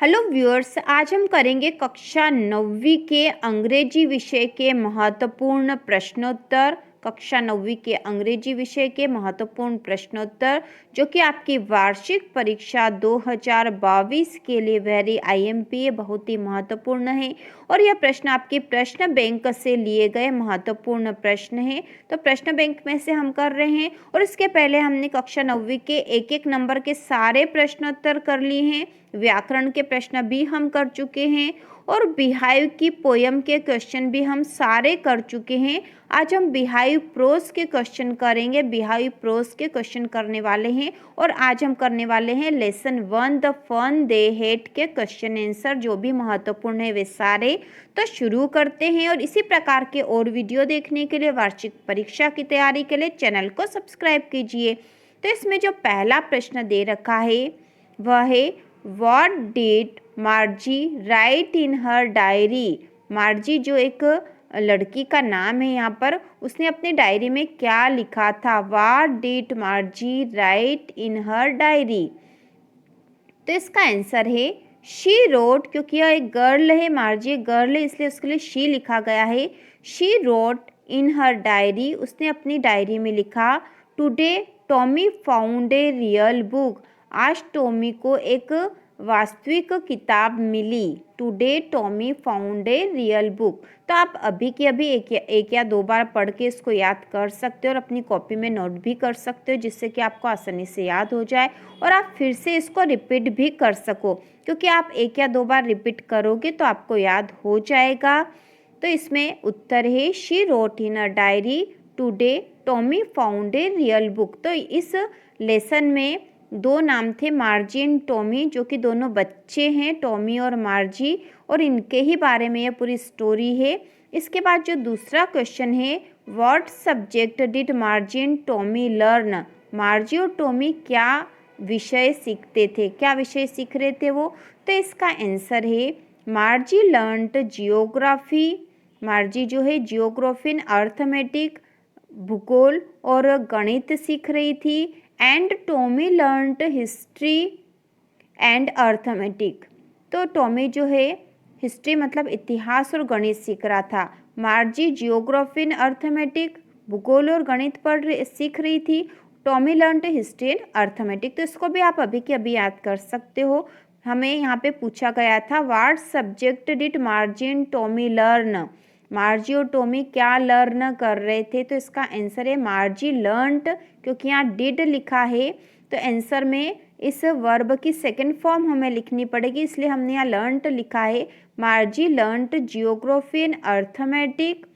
Hello viewers, आज हम करेंगे कक्षा 9वीं के अंग्रेजी विषय के महत्वपूर्ण प्रश्नोत्तर। कक्षा 9वीं के अंग्रेजी विषय के महत्वपूर्ण प्रश्नोत्तर जो कि आपकी वार्षिक परीक्षा 2022 के लिए वेरी आईएमपी बहुत ही महत्वपूर्ण है। और यह प्रश्न आपके प्रश्न बैंक से लिए गए महत्वपूर्ण प्रश्न है। तो प्रश्न बैंक में से हम कर रहे हैं और इसके पहले हमने कक्षा 9वीं के एक एक नंबर के सारे प्रश्नोत्तर कर लिए हैं। व्याकरण के प्रश्न भी हम कर चुके हैं और बिहाइव की पोयम के क्वेश्चन भी हम सारे कर चुके हैं। आज हम बिहाइव प्रोज के क्वेश्चन करेंगे। बिहाइव प्रोज के क्वेश्चन करने वाले हैं और आज हम करने वाले हैं lesson 1 the fun they had के क्वेश्चन आंसर जो भी महत्वपूर्ण है वे सारे। तो शुरू करते हैं और इसी प्रकार के और वीडियो देखने के लिए वार्षिक परीक्षा की तैयारी के लिए चैनल को सब्सक्राइब कीजिए। तो इसमें जो पहला प्रश्न दे रखा है वह है What did मार्जी right in her diary. मार्जी जो एक लड़की का नाम है यहाँ पर, उसने अपनी डायरी में क्या लिखा था। What did मार्जी right in her diary. तो इसका आंसर है शी रोट, क्योंकि यह एक गर्ल है, मार्जी एक गर्ल है इसलिए उसके लिए शी लिखा गया है। She wrote in her diary, उसने अपनी डायरी में लिखा today Tommy found a real book. आज टॉमी को एक वास्तविक किताब मिली। Today Tommy found a real book. तो आप अभी की अभी एक या दो बार पढ़ के इसको याद कर सकते हो और अपनी कॉपी में नोट भी कर सकते हो जिससे कि आपको आसानी से याद हो जाए और आप फिर से इसको रिपीट भी कर सको, क्योंकि आप एक या दो बार रिपीट करोगे तो आपको याद हो जाएगा। तो इसमें उत्तर है she wrote in a diary today Tommy found a real book. तो इस लेसन में दो नाम थे मार्जी एंड टॉमी, जो कि दोनों बच्चे हैं, टॉमी और मार्जी, और इनके ही बारे में यह पूरी स्टोरी है। इसके बाद जो दूसरा क्वेश्चन है what subject did मार्जी and Tommy learn. मार्जी और टॉमी क्या विषय सीखते थे, क्या विषय सीख रहे थे वो। तो इसका आंसर है मार्जी लर्नड जियोग्राफी। मार्जी जो है जियोग्राफी एंड अर्थमेटिक, भूगोल और गणित सीख रही थी। And Tommy learned history and arithmetic. तो टॉमी जो है हिस्ट्री मतलब इतिहास और गणित सीख रहा था। मार्जी जियोग्राफी एंड अर्थमेटिक, भूगोल और गणित सीख रही थी। Tommy learned history and arithmetic. तो इसको भी आप अभी के अभी याद कर सकते हो। हमें यहाँ पे पूछा गया था what subject did मार्जी and Tommy learn. मार्जी और टॉमी क्या लर्न कर रहे थे। तो इसका आंसर है मार्जी लर्नड, क्योंकि यहाँ डिड लिखा है तो आंसर में इस वर्ब की सेकंड फॉर्म हमें लिखनी पड़ेगी, इसलिए हमने यहाँ लर्नड लिखा है। मार्जी learned geography and arithmetic,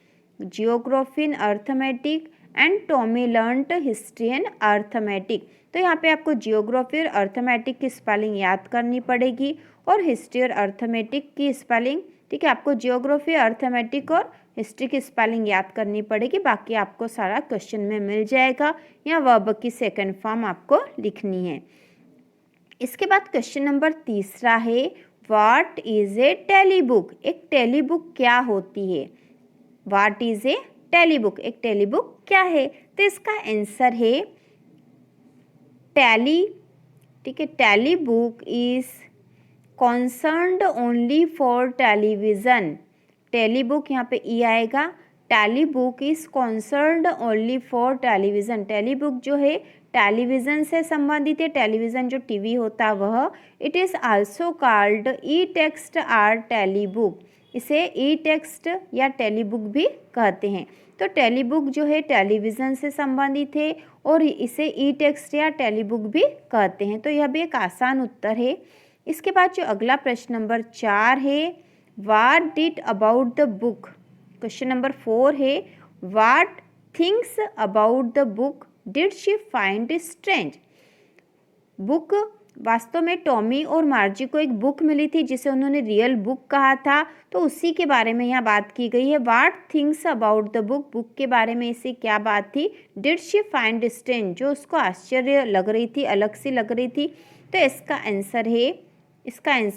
geography and arithmetic, and Tommy learned history and arithmetic. तो यहाँ पे आपको जियोग्राफी और अर्थमेटिक की स्पेलिंग याद करनी पड़ेगी और हिस्ट्री और अर्थमेटिक की स्पेलिंग, ठीक है, आपको जियोग्राफी, अर्थमेटिक और हिस्ट्री की स्पेलिंग याद करनी पड़ेगी। बाकी आपको सारा क्वेश्चन में मिल जाएगा। यहाँ वर्ब की सेकंड फॉर्म आपको लिखनी है। इसके बाद क्वेश्चन नंबर तीसरा है what is a tele book. एक टेली बुक क्या होती है। What is a tele book, एक टेली बुक क्या है। तो इसका आंसर है टैली, ठीक है, tele book is concerned only for television. Tele book यहाँ पे ई आएगा। Tele book is concerned only for television. Tele book जो है टेलीविज़न से संबंधित है, टेलीविज़न जो टीवी होता है वह। It is also called e text or tele book. इसे ई टेक्स्ट या टेली बुक भी कहते हैं। तो टेली बुक जो है टेलीविज़न से संबंधित है और इसे ई टेक्स्ट या टेली बुक भी कहते हैं। तो यह भी एक आसान उत्तर है। इसके बाद जो अगला प्रश्न नंबर 4 है what did about the book. Question number 4 है what things about the book did she find strange. Book, वास्तव में टॉमी और मार्जी को एक बुक मिली थी जिसे उन्होंने रियल बुक कहा था, तो उसी के बारे में यहाँ बात की गई है। What things about the book, book के बारे में इसे क्या बात थी। डिड शी फाइंड स्ट्रेंज, जो उसको आश्चर्य लग रही थी, अलग सी लग रही थी। तो इसका आंसर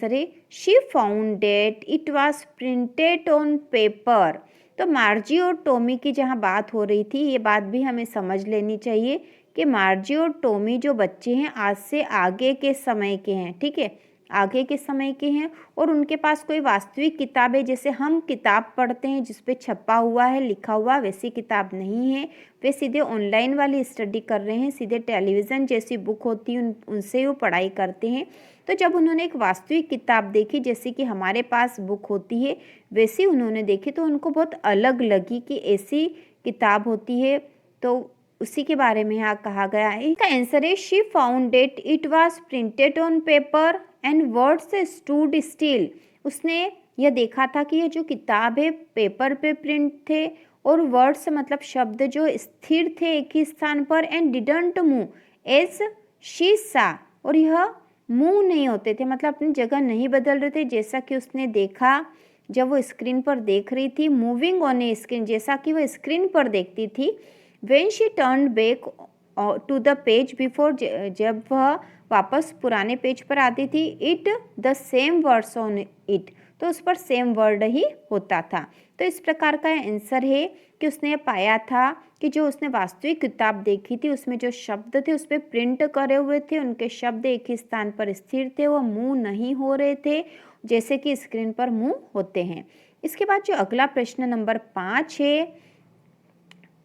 है she found date it was printed on paper. तो मार्जी और टॉमी की जहाँ बात हो रही थी, ये बात भी हमें समझ लेनी चाहिए कि मार्जी और टॉमी जो बच्चे हैं आज से आगे के समय के हैं, ठीक है, आगे के समय के हैं और उनके पास कोई वास्तविक किताब है, जैसे हम किताब पढ़ते हैं जिस पे छपा हुआ है, लिखा हुआ, वैसी किताब नहीं है। वे सीधे ऑनलाइन वाली स्टडी कर रहे हैं, सीधे टेलीविज़न जैसी बुक होती है उनसे वो पढ़ाई करते हैं। तो जब उन्होंने एक वास्तविक किताब देखी, जैसे कि हमारे पास बुक होती है वैसी उन्होंने देखी, तो उनको बहुत अलग लगी कि ऐसी किताब होती है। तो उसी के बारे में यहाँ कहा गया है। इसका आंसर है she found date it was printed on paper and words stood still. उसने यह देखा था कि यह जो किताब है पेपर पे प्रिंट थे और वर्ड्स मतलब शब्द जो स्थिर थे एक ही स्थान पर, and didn't move as she saw, और यह मूव नहीं होते थे मतलब अपनी जगह नहीं बदल रहे थे, जैसा कि उसने देखा जब वो स्क्रीन पर देख रही थी। मूविंग ऑन ए स्क्रीन, जैसा कि वह स्क्रीन पर देखती थी। When she turned back to the page before, जब वह वापस पुराने पेज पर आती थी, it the same words on it, तो उस पर सेम वर्ड ही होता था। तो इस प्रकार का आंसर है कि उसने पाया था कि जो उसने वास्तविक किताब देखी थी उसमें जो शब्द थे उस पर प्रिंट करे हुए थे, उनके शब्द एक ही स्थान पर स्थिर थे, वो मूव नहीं हो रहे थे जैसे कि स्क्रीन पर मूव होते हैं। इसके बाद जो अगला प्रश्न नंबर 5 है,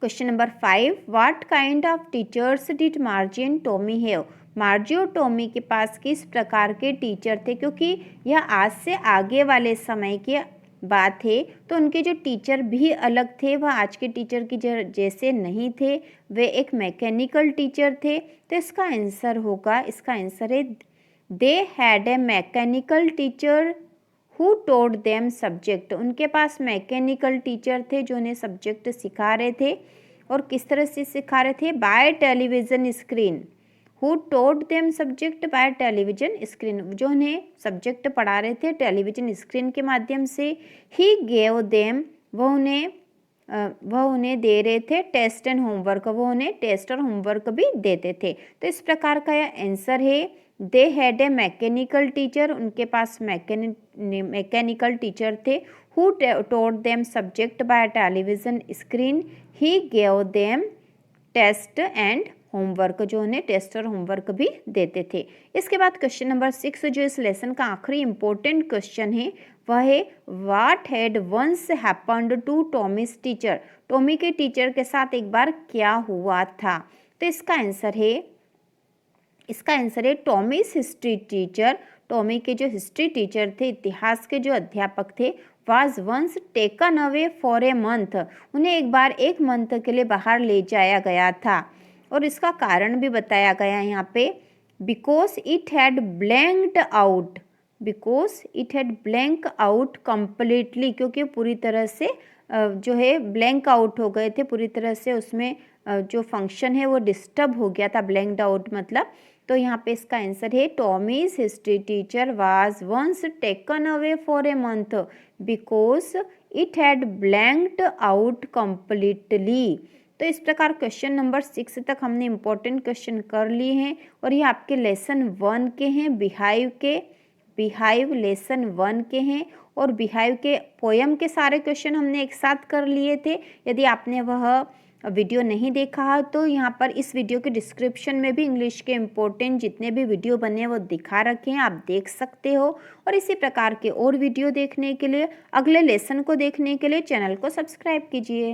question number 5, what kind of teachers did मार्जी and Tommy have. मार्जी और टॉमी के पास किस प्रकार के टीचर थे, क्योंकि यह आज से आगे वाले समय की बात है तो उनके जो टीचर भी अलग थे, वह आज के टीचर की जैसे नहीं थे, वे एक मैकेनिकल टीचर थे। तो इसका आंसर होगा, इसका आंसर है they had a mechanical teacher who टोड देम सब्जेक्ट। उनके पास मैकेनिकल टीचर थे जो उन्हें सब्जेक्ट सिखा रहे थे। और किस तरह से सिखा रहे थे? By television screen. हु टोड them subject by television screen, जो उन्हें सब्जेक्ट पढ़ा रहे थे टेलीविज़न स्क्रीन के माध्यम से। ही गेव देम, वह उन्हें दे रहे थे टेस्ट एंड होमवर्क, वो उन्हें टेस्ट और होमवर्क भी देते थे। तो इस प्रकार का यह आंसर है they had a mechanical teacher, उनके पास मैकेनिकल टीचर थे। हु टोड them subject by television screen, he gave them test and homework, जो उन्हें टेस्ट और होमवर्क भी देते थे। इसके बाद क्वेश्चन नंबर 6 जो इस लेसन का आखिरी इंपॉर्टेंट क्वेश्चन है वह है what had once happened to Tommy's teacher. Tommy के टीचर के साथ एक बार क्या हुआ था? तो इसका आंसर है टॉमीज हिस्ट्री टीचर। टॉमी के जो हिस्ट्री टीचर थे, इतिहास के जो अध्यापक थे, was once taken away for a month. उन्हें एक बार 1 मंथ के लिए बाहर ले जाया गया था और इसका कारण भी बताया गया है यहाँ पे, because it had blanked out, because it had blank out completely, क्योंकि पूरी तरह से जो है ब्लैंक आउट हो गए थे, पूरी तरह से उसमें जो फंक्शन है वो डिस्टर्ब हो गया था, ब्लैंक्ड आउट मतलब। तो यहाँ पे इसका आंसर है Tommy's history teacher was once taken away for a month because it had blanked out completely. तो इस प्रकार क्वेश्चन नंबर 6 तक हमने इम्पोर्टेंट क्वेश्चन कर लिए हैं और ये आपके लेसन 1 के हैं, बिहाइव लेसन 1 के हैं और बिहाइव के पोयम के सारे क्वेश्चन हमने एक साथ कर लिए थे। यदि आपने वह वीडियो नहीं देखा है तो यहाँ पर इस वीडियो के डिस्क्रिप्शन में भी इंग्लिश के इम्पोर्टेंट जितने भी वीडियो बने हैं वो दिखा रखे हैं, आप देख सकते हो। और इसी प्रकार के और वीडियो देखने के लिए, अगले लेसन को देखने के लिए चैनल को सब्सक्राइब कीजिए।